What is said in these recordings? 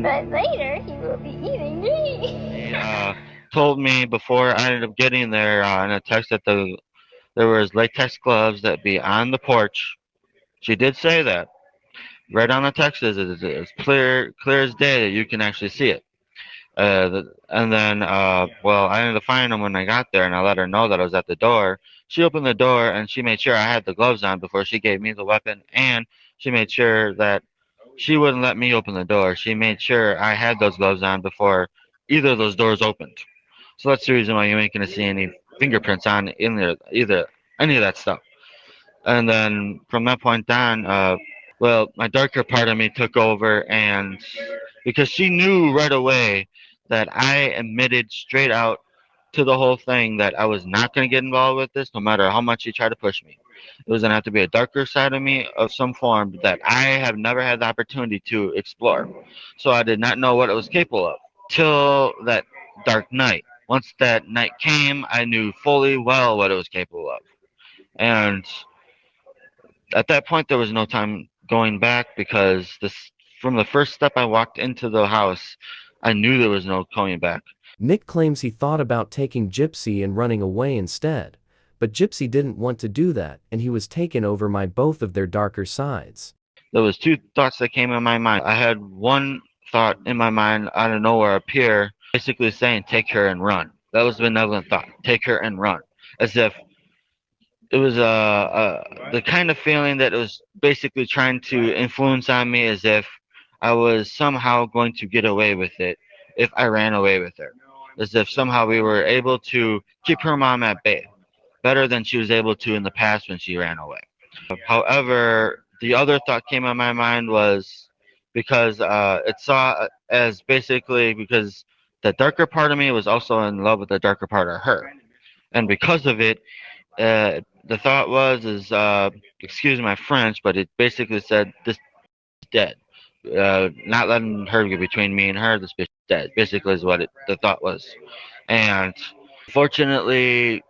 But later he will be eating me. He told me before I ended up getting there in a text that there was latex gloves that be on the porch. She did say that. Right on the text is it's clear as day that you can actually see it. And then, well, I ended up finding them when I got there, and I let her know that I was at the door. She opened the door, and she made sure I had the gloves on before she gave me the weapon, and she made sure that she wouldn't let me open the door. She made sure I had those gloves on before either of those doors opened. So that's the reason why you ain't gonna see any fingerprints on in there, either any of that stuff. And then from that point on, well, my darker part of me took over, and because she knew right away that I admitted straight out to the whole thing that I was not going to get involved with this, no matter how much she tried to push me. It was going to have to be a darker side of me of some form that I have never had the opportunity to explore. So I did not know what it was capable of till that dark night. Once that night came, I knew fully well what it was capable of. And at that point, there was no time going back because this from the first step I walked into the house, I knew there was no going back. Nick claims he thought about taking Gypsy and running away instead, but Gypsy didn't want to do that, and he was taken over by both of their darker sides. There was two thoughts that came in my mind. I had one thought in my mind out of nowhere appear, basically saying, "Take her and run." That was the benevolent thought. Take her and run, as if it was the kind of feeling that it was basically trying to influence on me, as if I was somehow going to get away with it if I ran away with her, as if somehow we were able to keep her mom at bay better than she was able to in the past when she ran away. However, the other thought came in my mind was because it saw as basically because the darker part of me was also in love with the darker part of her, and because of it, the thought was is excuse my French, but it basically said this is dead. Not letting her get between me and her. This bitch is dead. Basically, is what the thought was. And fortunately,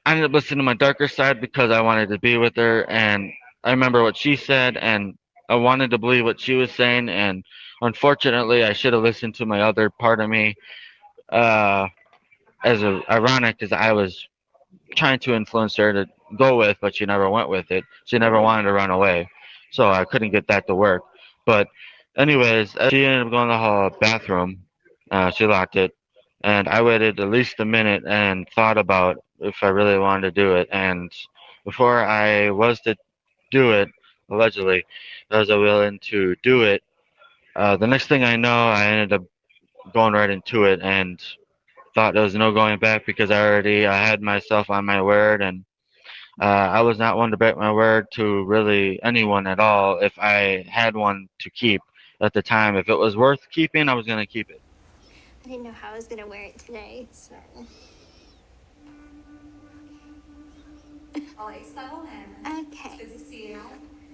I ended up listening to my darker side because I wanted to be with her, and I remember what she said, and I wanted to believe what she was saying. And unfortunately, I should have listened to my other part of me. Uh, ironic, because I was trying to influence her to go with, but she never went with it. She never wanted to run away, so I couldn't get that to work. But, anyways, she ended up going to the bathroom. She locked it, and I waited at least a minute and thought about if I really wanted to do it. And before I was to do it, allegedly, I was willing to do it. The next thing I know, I ended up going right into it and thought there was no going back because I had myself on my word, and I was not one to break my word to really anyone at all if I had one to keep at the time. If it was worth keeping, I was going to keep it. I didn't know how I was gonna wear it today, so. Alright, settle in. Okay. Good to see you.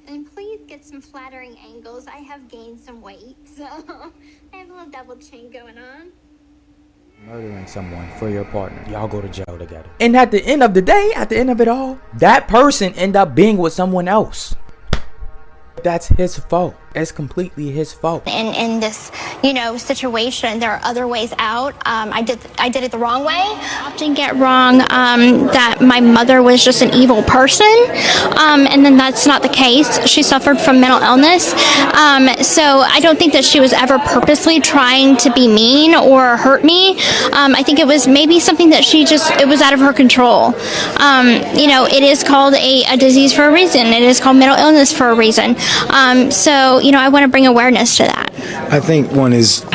And please get some flattering angles. I have gained some weight, so I have a little double chin going on. Murdering someone for your partner. Y'all go to jail together. And at the end of the day, at the end of it all, that person end up being with someone else. That's his fault. It's completely his fault. In this, situation, there are other ways out. I did it the wrong way. I often get wrong that my mother was just an evil person, and then that's not the case. She suffered from mental illness, so I don't think that she was ever purposely trying to be mean or hurt me. I think it was maybe something that it was out of her control. It is called a disease for a reason. It is called mental illness for a reason. So I want to bring awareness to that. I think one is,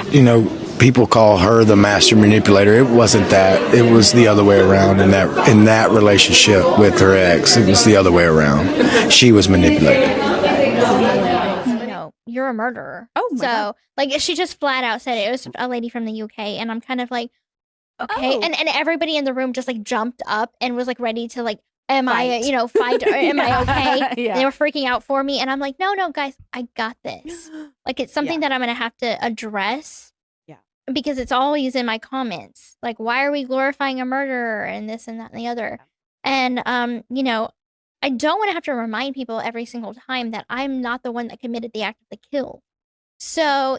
people call her the master manipulator. It wasn't that. It was the other way around in that relationship with her ex. It was the other way around. She was manipulated. You're a murderer. Oh my God. Like, she just flat out said it. It was a lady from the UK, and I'm kind of like, okay. Oh. And everybody in the room just like jumped up and was like ready to like, am Fight. I, fight, or am I okay? Yeah. They were freaking out for me, and I'm like, no, guys, I got this. Like, it's something that I'm gonna have to address. Yeah. Because it's always in my comments. Like, why are we glorifying a murderer and this and that and the other? And I don't want to have to remind people every single time that I'm not the one that committed the act of the kill. So,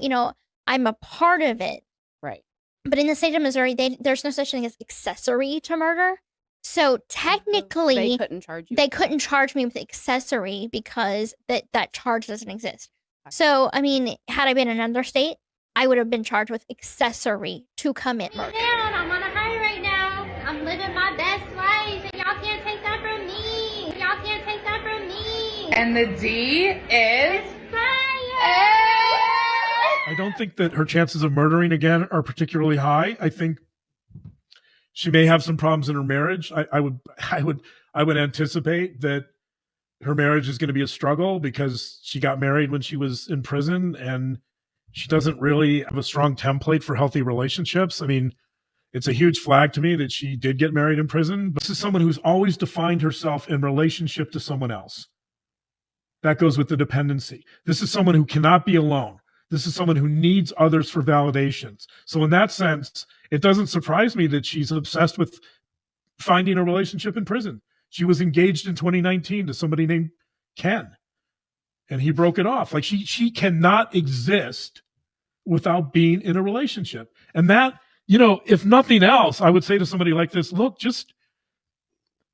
I'm a part of it. Right. But in the state of Missouri, there's no such thing as accessory to murder. So technically, They couldn't charge you. they couldn't charge me with accessory because that charge doesn't exist. So, I mean, had I been in another state, I would have been charged with accessory to commit murder. I'm on a high right now. I'm living my best life, and y'all can't take that from me. Y'all can't take that from me. And the D is Fire! I don't think that her chances of murdering again are particularly high. I think she may have some problems in her marriage. I would anticipate that her marriage is going to be a struggle because she got married when she was in prison and she doesn't really have a strong template for healthy relationships. I mean, it's a huge flag to me that she did get married in prison. But this is someone who's always defined herself in relationship to someone else. That goes with the dependency. This is someone who cannot be alone. This is someone who needs others for validations. So in that sense, it doesn't surprise me that she's obsessed with finding a relationship in prison. She was engaged in 2019 to somebody named Ken, and he broke it off. Like she cannot exist without being in a relationship. And that, you know, if nothing else, I would say to somebody like this, look, just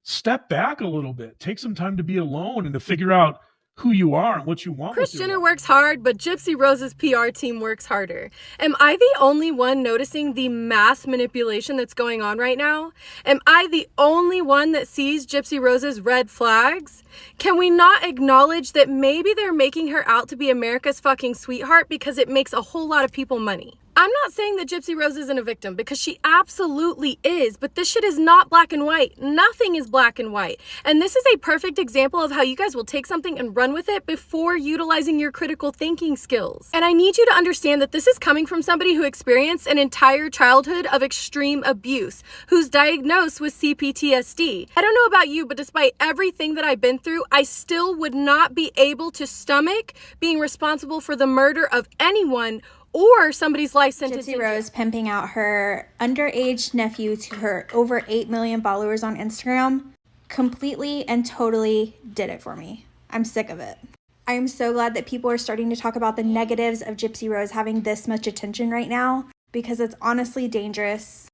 step back a little bit. Take some time to be alone and to figure out who you are and what you want. Kris Jenner works hard, but Gypsy Rose's PR team works harder. Am I the only one noticing the mass manipulation that's going on right now? Am I the only one that sees Gypsy Rose's red flags? Can we not acknowledge that maybe they're making her out to be America's fucking sweetheart because it makes a whole lot of people money? I'm not saying that Gypsy Rose isn't a victim, because she absolutely is, but this shit is not black and white. Nothing is black and white. And this is a perfect example of how you guys will take something and run with it before utilizing your critical thinking skills. And I need you to understand that this is coming from somebody who experienced an entire childhood of extreme abuse, who's diagnosed with CPTSD. I don't know about you, but despite everything that I've been through, I still would not be able to stomach being responsible for the murder of anyone or somebody's life sentence. Gypsy Rose pimping out her underage nephew to her over 8 million followers on Instagram completely and totally did it for me. I'm sick of it. I am so glad that people are starting to talk about the negatives of Gypsy Rose having this much attention right now, because it's honestly dangerous.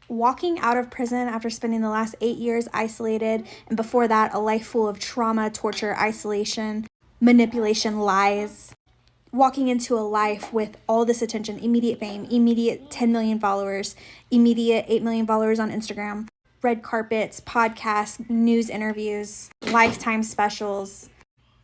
Walking out of prison after spending the last 8 years isolated, and before that a life full of trauma, torture, isolation, manipulation, lies. Walking into a life with all this attention, immediate fame, immediate 10 million followers, immediate 8 million followers on Instagram, red carpets, podcasts, news interviews, lifetime specials.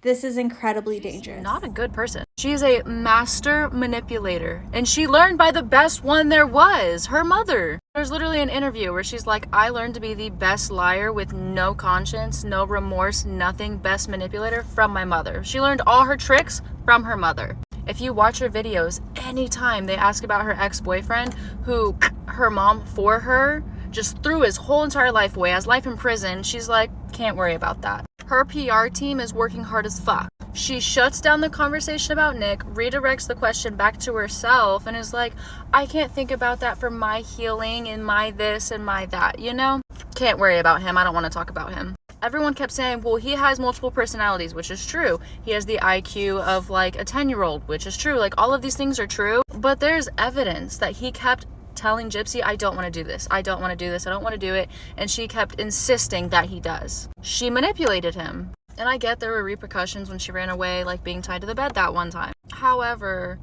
This is incredibly dangerous. Not a good person. She's a master manipulator, and she learned by the best one there was, her mother. There's literally an interview where she's like, I learned to be the best liar with no conscience, no remorse, nothing, best manipulator from my mother. She learned all her tricks from her mother. If you watch her videos, anytime they ask about her ex-boyfriend, who her mom for her just threw his whole entire life away, has life in prison, she's like, can't worry about that. Her PR team is working hard as fuck. She shuts down the conversation about Nick, redirects the question back to herself, and is like, I can't think about that for my healing and my this and my that, you know? Can't worry about him. I don't want to talk about him. Everyone kept saying, well, he has multiple personalities, which is true. He has the IQ of like a 10-year-old, which is true. Like, all of these things are true, but there's evidence that he kept telling Gypsy, I don't want to do this. I don't want to do this. I don't want to do it. And she kept insisting that he does. She manipulated him. And I get there were repercussions when she ran away, like being tied to the bed that one time. However,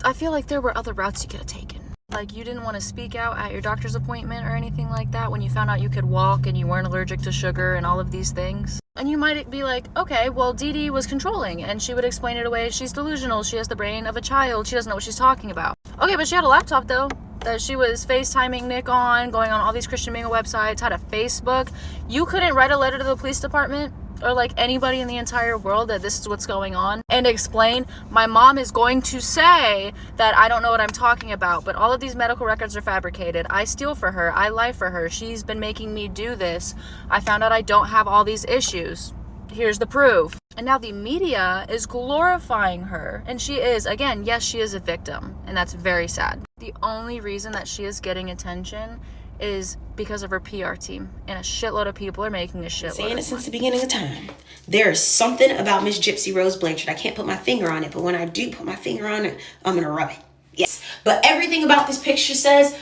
I feel like there were other routes you could have taken. Like, you didn't want to speak out at your doctor's appointment or anything like that when you found out you could walk and you weren't allergic to sugar and all of these things. And you might be like, okay, well, Dee Dee was controlling, and she would explain it away. She's delusional. She has the brain of a child. She doesn't know what she's talking about. Okay, but she had a laptop, though, that she was FaceTiming Nick on, going on all these Christian Mingle websites, had a Facebook. You couldn't write a letter to the police department or like anybody in the entire world that this is what's going on and explain, my mom is going to say that I don't know what I'm talking about, but all of these medical records are fabricated. I steal for her. I lie for her. She's been making me do this. I found out I don't have all these issues. Here's the proof. And now the media is glorifying her. And she is, again, yes, she is a victim. And that's very sad. The only reason that she is getting attention is because of her PR team. And a shitload of people are making a shitload. Saying it since the beginning of time. There's something about Miss Gypsy Rose Blanchard. I can't put my finger on it, but when I do put my finger on it, I'm gonna rub it. Yes, but everything about this picture says,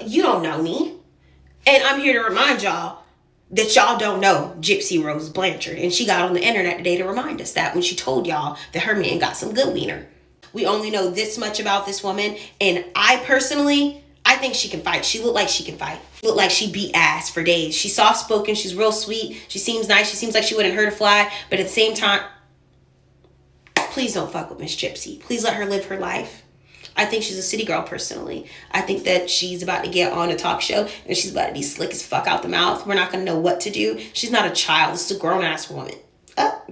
you don't know me. And I'm here to remind y'all that y'all don't know Gypsy Rose Blanchard. And she got on the internet today to remind us that when she told y'all that her man got some good wiener. We only know this much about this woman. And I think she can fight. She looked like she can fight. Looked like she beat ass for days. She's soft-spoken. She's real sweet. She seems nice. She seems like she wouldn't hurt a fly. But at the same time, please don't fuck with Miss Gypsy. Please let her live her life. I think she's a city girl personally. I think that she's about to get on a talk show and she's about to be slick as fuck out the mouth. We're not going to know what to do. She's not a child. This is a grown-ass woman.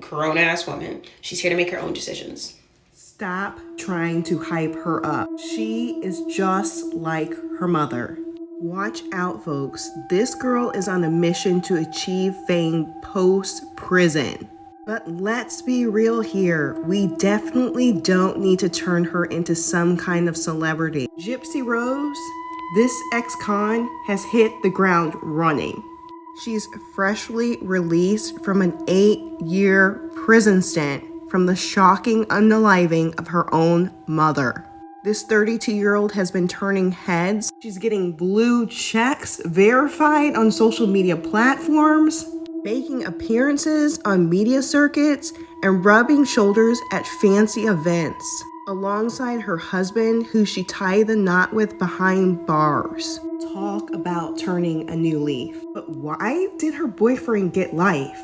Grown-ass woman. She's here to make her own decisions. Stop trying to hype her up. She is just like her mother. Watch out, folks. This girl is on a mission to achieve fame post-prison. But let's be real here. We definitely don't need to turn her into some kind of celebrity. Gypsy Rose, this ex-con has hit the ground running. She's freshly released from an 8-year prison stint from the shocking unaliving of her own mother. This 32-year-old has been turning heads. She's getting blue checks verified on social media platforms, making appearances on media circuits, and rubbing shoulders at fancy events, alongside her husband, who she tied the knot with behind bars. Talk about turning a new leaf. But why did her boyfriend get life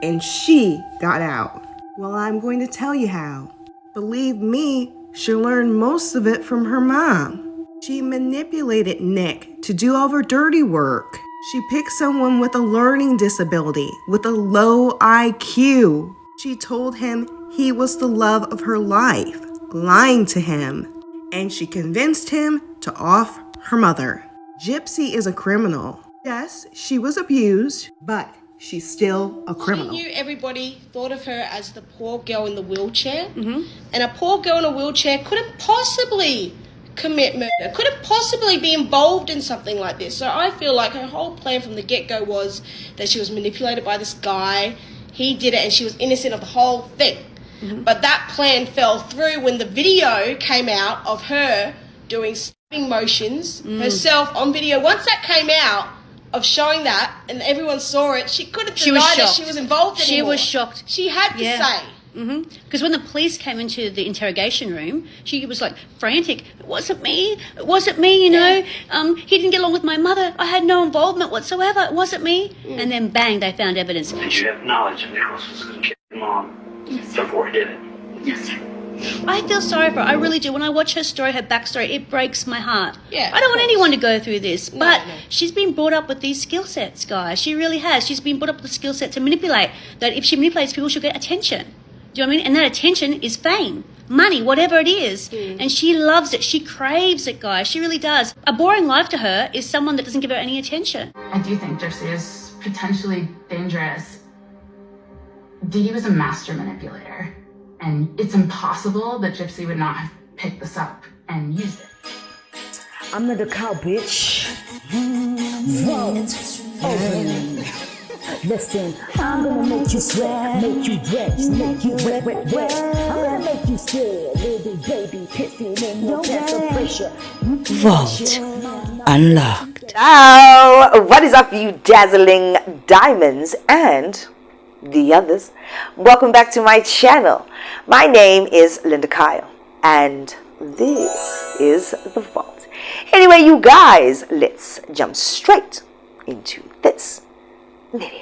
and she got out? Well, I'm going to tell you how. Believe me, she learned most of it from her mom. She manipulated Nick to do all of her dirty work. She picked someone with a learning disability, with a low IQ. She told him he was the love of her life, lying to him. And she convinced him to off her mother. Gypsy is a criminal. Yes, she was abused, but she's still a criminal. She knew everybody thought of her as the poor girl in the wheelchair. And a poor girl in a wheelchair couldn't possibly commit murder, couldn't possibly be involved in something like this. So I feel like her whole plan from the get-go was that she was manipulated by this guy. He did it and she was innocent of the whole thing. But that plan fell through when the video came out of her doing stabbing motions herself on video. Once that came out of showing that and everyone saw it, she couldn't deny that she was involved anymore. She was shocked. She had to say. Because when the police came into the interrogation room, she was like frantic. It wasn't me. It wasn't me, you know. He didn't get along with my mother. I had no involvement whatsoever. It wasn't me. And then bang, they found evidence. Did you have knowledge that Nicholas was going to kill your mom before he did it? Yes, sir. I feel sorry for her. I really do. When I watch her story, her backstory, it breaks my heart. Yeah, I don't want anyone to go through this. But she's been brought up with these skill sets, guys. She really has. She's been brought up with the skill set to manipulate. That if she manipulates people, she'll get attention. Do you know what I mean? And that attention is fame, money, whatever it is. And she loves it. She craves it, guys. She really does. A boring life to her is someone that doesn't give her any attention. I do think Gypsy is potentially dangerous. Dee was a master manipulator, and it's impossible that Gypsy would not have picked this up and used it. I'm not a cow, bitch. Listen, I'm gonna make you sweat, make you wet, make you wet. I'm gonna make you scared, little baby, pissing in your pressure. Vault unlocked. Now, what is up, you dazzling diamonds and the others? Welcome back to my channel. My name is Linda Kyle, and this is the Vault. Anyway, you guys, let's jump straight into this video.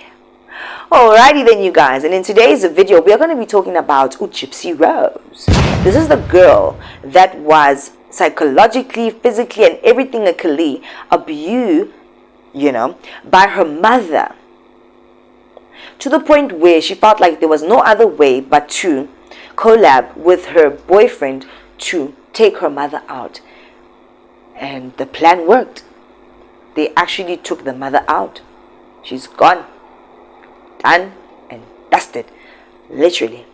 Alrighty then, you guys, and in today's video we are going to be talking about Gypsy Rose. This is the girl that was psychologically, physically, and everythingly abused, by her mother, to the point where she felt like there was no other way but to collab with her boyfriend to take her mother out. And the plan worked. They actually took the mother out. She's gone. Done and dusted. Literally.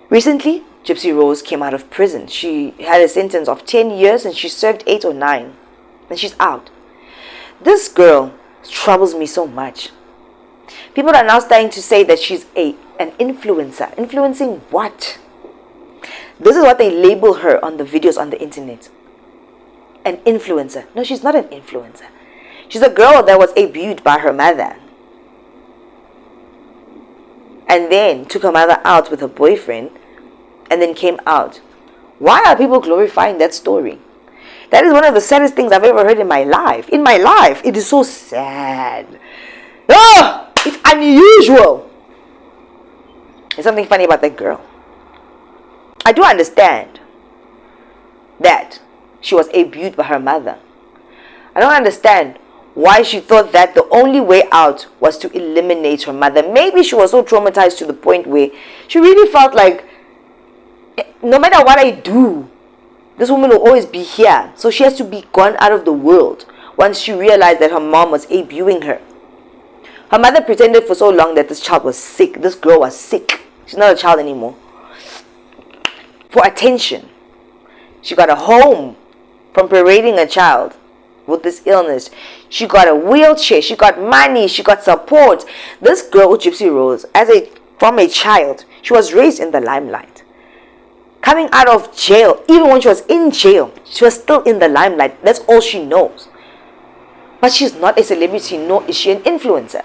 Recently, Gypsy Rose came out of prison. She had a sentence of 10 years and she served 8 or 9. And she's out. This girl troubles me so much. People are now starting to say that she's an influencer. Influencing what? This is what they label her on the videos on the internet. An influencer. No, she's not an influencer. She's a girl that was abused by her mother. And then took her mother out with her boyfriend. And then came out. Why are people glorifying that story? That is one of the saddest things I've ever heard in my life. In my life. It is so sad. Oh! It's unusual. There's something funny about that girl. I do understand that she was abused by her mother. I don't understand why she thought that the only way out was to eliminate her mother. Maybe she was so traumatized to the point where she really felt like, no matter what I do, this woman will always be here. So she has to be gone out of the world once she realized that her mom was abusing her. Her mother pretended for so long that this child was sick. This girl was sick. She's not a child anymore. For attention. She got a home from parading a child with this illness. She got a wheelchair. She got money. She got support. This girl, Gypsy Rose, from a child, she was raised in the limelight. Coming out of jail, even when she was in jail, she was still in the limelight. That's all she knows. But she's not a celebrity, nor is she an influencer.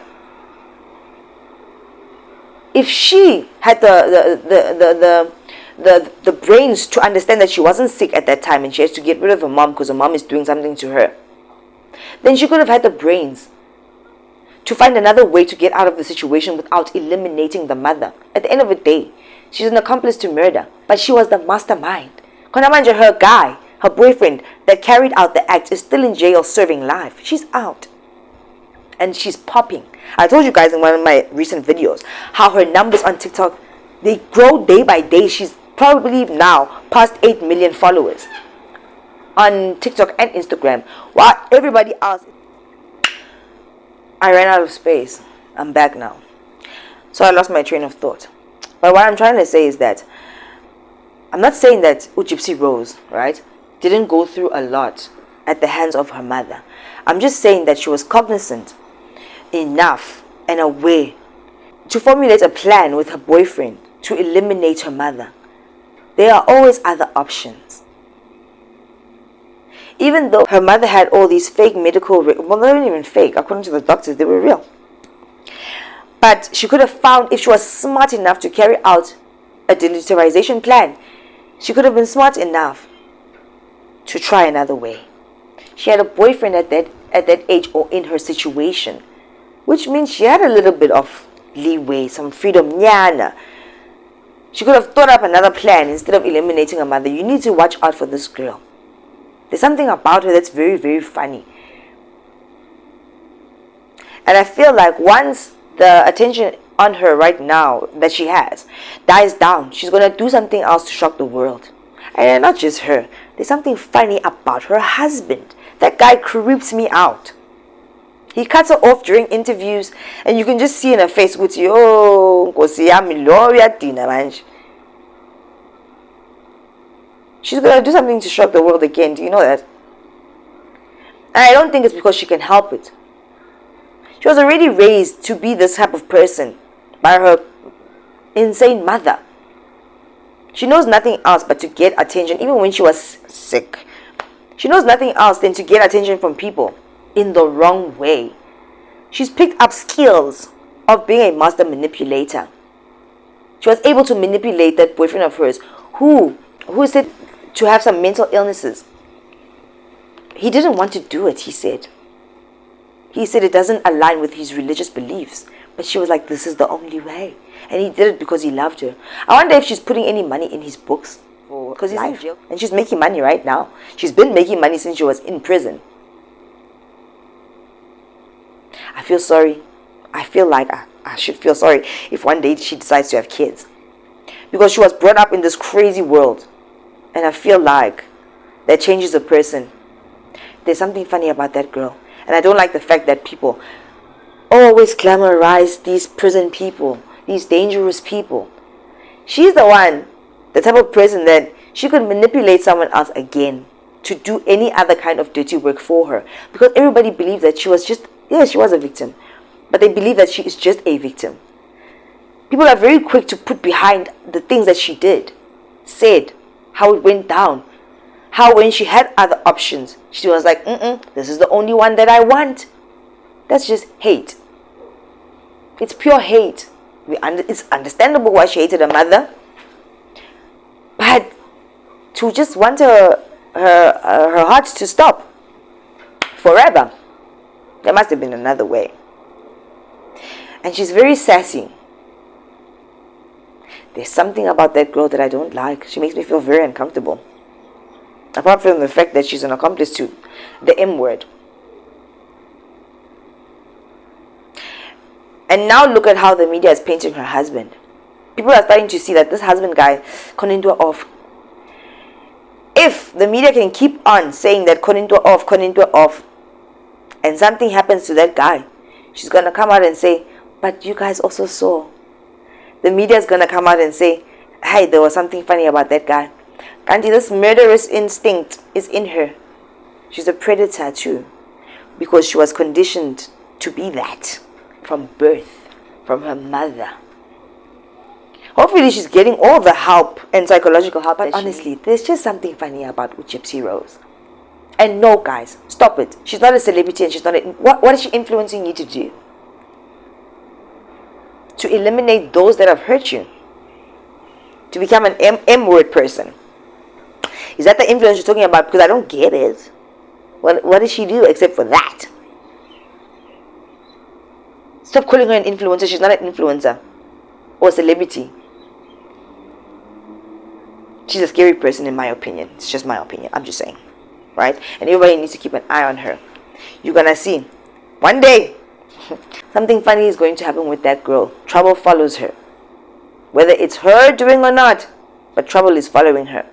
If she had the brains to understand that she wasn't sick at that time and she has to get rid of her mom because her mom is doing something to her, then she could have had the brains to find another way to get out of the situation without eliminating the mother. At the end of the day, she's an accomplice to murder, but she was the mastermind. Konamanja, her guy, her boyfriend that carried out the act, is still in jail serving life. She's out. And she's popping. I told you guys in one of my recent videos how her numbers on TikTok, they grow day by day. She's probably now past 8 million followers on TikTok and Instagram, while everybody else. I ran out of space. I'm back now. So I lost my train of thought. But what I'm trying to say is that I'm not saying that Gypsy Rose, right, didn't go through a lot at the hands of her mother. I'm just saying that she was cognizant enough and aware to formulate a plan with her boyfriend to eliminate her mother. There are always other options. Even though her mother had all these fake medical, well, they weren't even fake, according to the doctors, they were real. But she could have found, if she was smart enough to carry out a deliterization plan, she could have been smart enough to try another way. She had a boyfriend at that age or in her situation, which means she had a little bit of leeway, some freedom. Nyana. She could have thought up another plan instead of eliminating her mother. You need to watch out for this girl. There's something about her that's very, very funny. And I feel like once the attention on her right now that she has dies down, she's going to do something else to shock the world. And not just her. There's something funny about her husband. That guy creeps me out. He cuts her off during interviews, and you can just see in her face, oh, she's going to do something to shock the world again. Do you know that? And I don't think it's because she can help it. She was already raised to be this type of person by her insane mother. She knows nothing else but to get attention, even when she was sick. She knows nothing else than to get attention from people in the wrong way. She's picked up skills of being a master manipulator. She was able to manipulate that boyfriend of hers who said to have some mental illnesses. He didn't want to do it, he said. He said it doesn't align with his religious beliefs. But she was like, this is the only way. And he did it because he loved her. I wonder if she's putting any money in his books. Because he's in jail. And she's making money right now. She's been making money since she was in prison. I feel sorry. I feel like I should feel sorry if one day she decides to have kids. Because she was brought up in this crazy world. And I feel like that changes a person. There's something funny about that girl. And I don't like the fact that people always glamorize these prison people, these dangerous people. She's the one, the type of person that she could manipulate someone else again to do any other kind of dirty work for her. Because everybody believed that she was just, yeah, she was a victim. But they believe that she is just a victim. People are very quick to put behind the things that she did, said, how it went down. How when she had other options, she was like, this is the only one that I want. That's just hate. It's pure hate. It's understandable why she hated her mother. But to just want her heart to stop forever, there must have been another way. And she's very sassy. There's something about that girl that I don't like. She makes me feel very uncomfortable. Apart from the fact that she's an accomplice to the M word. And now look at how the media is painting her husband. People are starting to see that this husband guy, Konintwa off. If the media can keep on saying that Konintwa off, and something happens to that guy, she's going to come out and say, but you guys also saw. The media is going to come out and say, hey, there was something funny about that guy. Kanti, this murderous instinct is in her. She's a predator too, because she was conditioned to be that from birth, from her mother. Hopefully she's getting all the help and psychological help. But honestly, there's just something funny about Gypsy Rose. And no, guys, stop it. She's not a celebrity and she's not what is she influencing you to do? To eliminate those that have hurt you. To become an M-word person. Is that the influence you're talking about? Because I don't get it. What does she do except for that? Stop calling her an influencer. She's not an influencer. Or a celebrity. She's a scary person in my opinion. It's just my opinion. I'm just saying. Right? And everybody needs to keep an eye on her. You're gonna see. One day, something funny is going to happen with that girl. Trouble follows her. Whether it's her doing or not, but trouble is following her.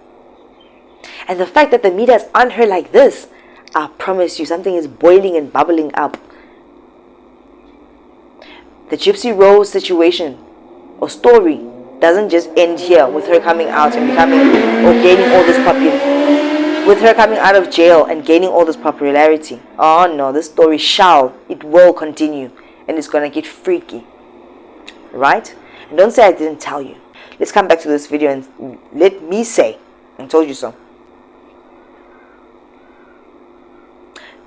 And the fact that the media is on her like this, I promise you, something is boiling and bubbling up. The Gypsy Rose situation or story doesn't just end here with her coming out and becoming or gaining all this popularity. With her coming out of jail and gaining all this popularity. Oh no, this story it will continue. And it's going to get freaky. Right? And don't say I didn't tell you. Let's come back to this video and let me say, I told you so.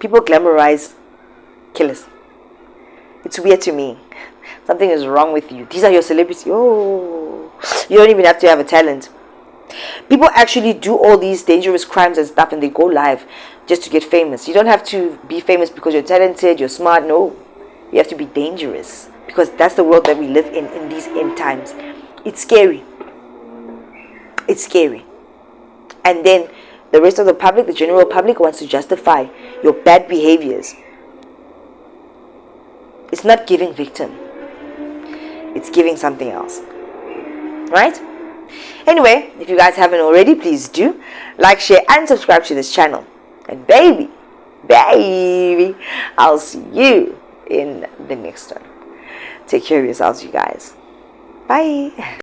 People glamorize killers. It's weird to me. Something is wrong with you. These are your celebrities. Oh, you don't even have to have a talent. People actually do all these dangerous crimes and stuff and they go live just to get famous. You don't have to be famous because you're talented, you're smart. No, you have to be dangerous because that's the world that we live in these end times. It's scary. It's scary. And then the rest of the public, the general public, wants to justify your bad behaviors. It's not giving victim. It's giving something else. Right? Anyway, if you guys haven't already, please do like, share, and subscribe to this channel. And baby, I'll see you in the next one. Take care of yourselves, you guys. Bye.